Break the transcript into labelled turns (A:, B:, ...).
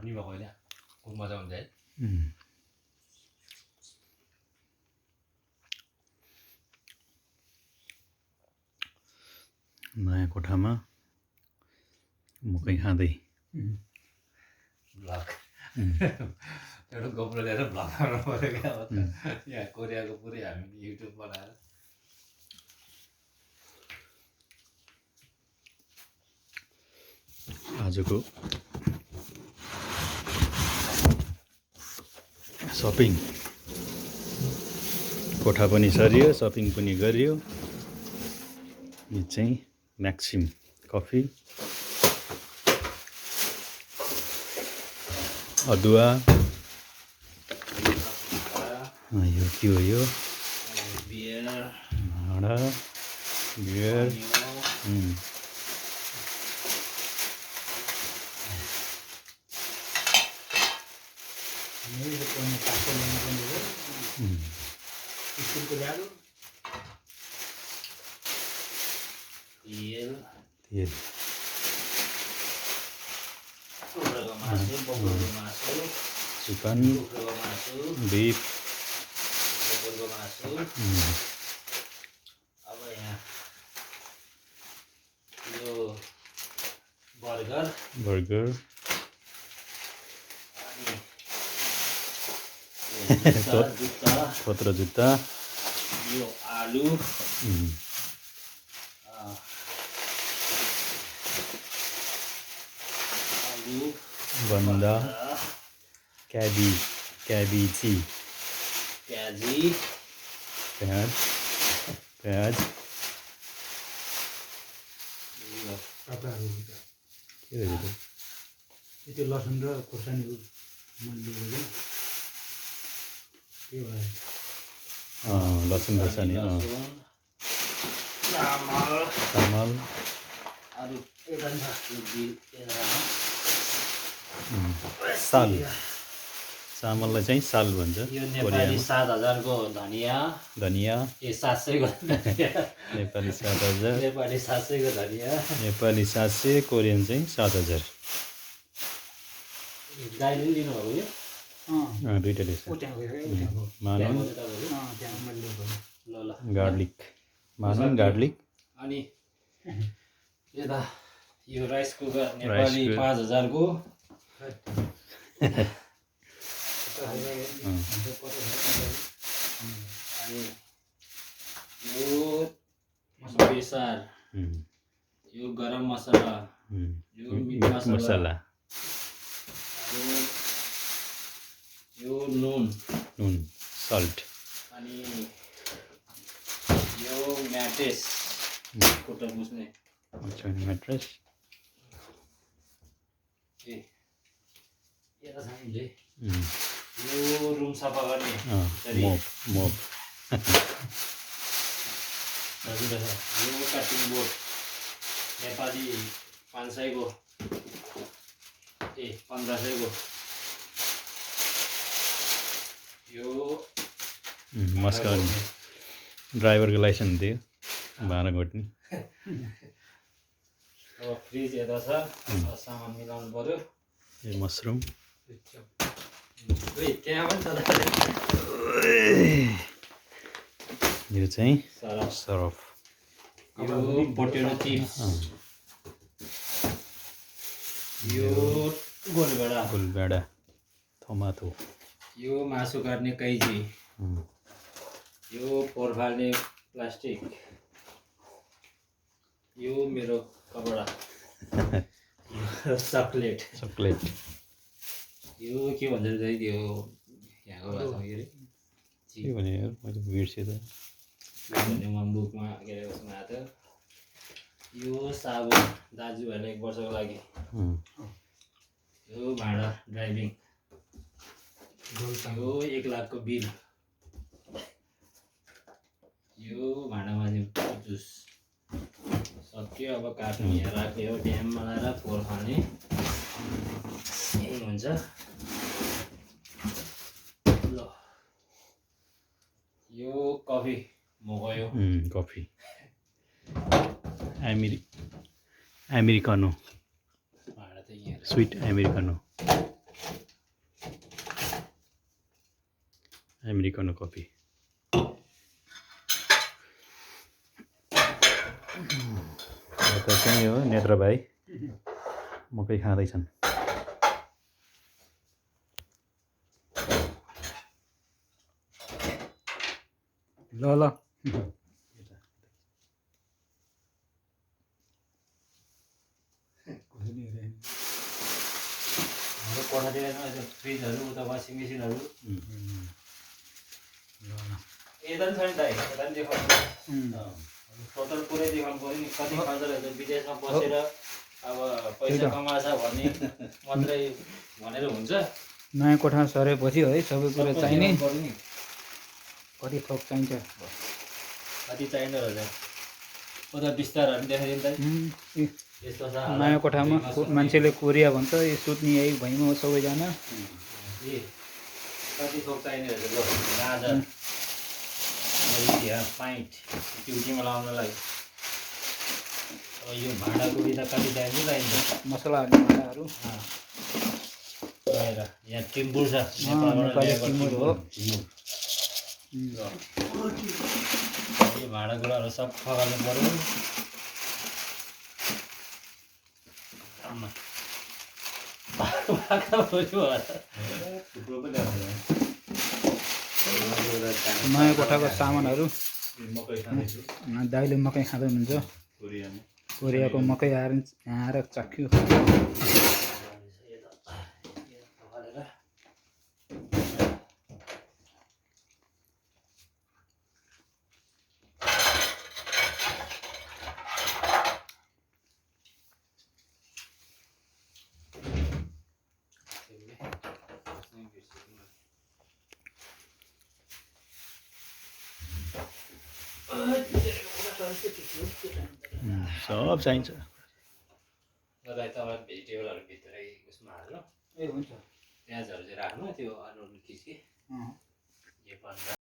A: चटनी भएको होइन खुब मजा हुन्छ है
B: नयाँ कोठामा मकै खाँदै
A: भ्लग एउटा गोप्रो लिएर भ्लग गर्नु पऱ्यो क्या अब त यहाँ कोरियाको पुरै हामी युट्युब बनाएर
B: आजको सपिङ कोठा पनि सरियो सपिङ पनि गरियो यो चाहिँ म्याक्सिम कफी अदुवा यो के हो यो भाँडा बियर तेल चिकन बिफ
A: अब यहाँ यो
B: बर्गर पत्र जुत्ता
A: यो आलु
B: बन्दा क्याबेजी प्याज के रहेछ
C: त्यो लसुन र खोर्सानीको मैले के भयो
B: लसुन खोर्सानी चामल साल चामललाई चाहिँ साल भन्छ
A: यो नेपाली 7,000 को धनिया ए 700 को
B: नेपाली 7,000
A: नेपाली 700 को धनिया
B: नेपाली 700 कोरियन चाहिँ 7,000
A: दाइले लिनु भएको यो
B: दुईटै मानन
A: ल
B: गार्लिक मानन गार्लिक
A: अनि यता यो राइस कुकर नेपाली 5,000 को अनि यो बेसार यो गरम मसला यो मिट मसला यो नुन
B: सल्ट
A: अनि यो म्याट्रेस खुट्टा बुझ्ने
B: म्याट्रेस
A: यो रुम सफा गर्ने
B: मोप
A: यो काटिङ बोर्ड नेपाली 500 को 1500 को यो
B: मस्का ड्राइभरको लाइसेन्स दियो भाँडा घोट्ने
A: अब फ्रिज यता छ सामान मिलाउनु पर्यो
B: यो मसरुम
A: त्यहाँ पनि
B: यो चाहिँ सरफ
A: यो पोटेटो चिप्स यो
B: गोलभेडा टमाटो
A: यो मासु काट्ने कैची यो फोहोर फाल्ने प्लास्टिक यो मेरो कपडा चक्लेट यो के भन्छ चाहिँ त्यो यहाँको भाषामा के अरे
B: के भने मैले बिर्सेँ त
A: भन्ने म बुकमा के अरे उसमा आएको थियो यो साबुन दाजुभाइले 1 वर्षको लागि यो भाँडा ड्राइभिङ यो 1 लाख को बिल यो भाँडा माझ्ने जुस सक्यो अब काट्नु यहाँ राख्यो ड्याम बनाएर फोहोर फाल्ने यही हुन्छ ल यो कफी मगायो
B: कफी अमेरिकानो
A: भाँडा त यहाँ
B: स्विट अमेरिकानो अमेरिकनो कफी। यता चाहिँ हो नेत्र भाइ मकै खाँदैछन्।
C: ल ल
A: हाम्रो कोठातिर फ्रिजहरू उता वासिङ मेसिनहरू यता पनि छ नि त यता पनि देखाउनु टोटल पुरै देखाउनु पऱ्यो नि कति खर्च रहेछ विदेशमा बसेर अब पैसा कमाएछ भन्ने मात्रै भनेर हुन्छ
C: नयाँ कोठा सरेपछि है सबै कुरा चाहिने
A: पऱ्यो नि
C: कति थोक चाहिन्छ
A: कति चाहिँदो रहेछ उता बिस्तारहरू देखाइदिनु त यस्तो छ
C: नयाँ कोठामा मान्छेले कोरिया भन्छ यो सुत्ने यही भैँमा हो सबैजना
A: कति थोक चाहिने रहेछ ल गाजर पाइन्ट ड्युटीमा लाउनलाई अब यो भाँडाकुँडी त कति चाहिन्छ चाहिन्छ
C: मसला हाल्ने भाँडाहरू
A: यहाँ टिम्बुर छ
C: नेपाली टिमुर हो
A: यो भाँडाकुँडाहरू सफा गर्नु पर्यो
C: नयाँ कोठाको सामानहरू दाइले मकै खाँदै हुनुहुन्छ कोरियाको मकै आएर चख्यो
B: सब चाहिन्छ।
A: तपाईँ भेजिटेबलहरू भित्रै उसमा हाल्नु
C: ए हुन्छ
A: प्याजहरू चाहिँ राख्नु त्यो अरू चिज के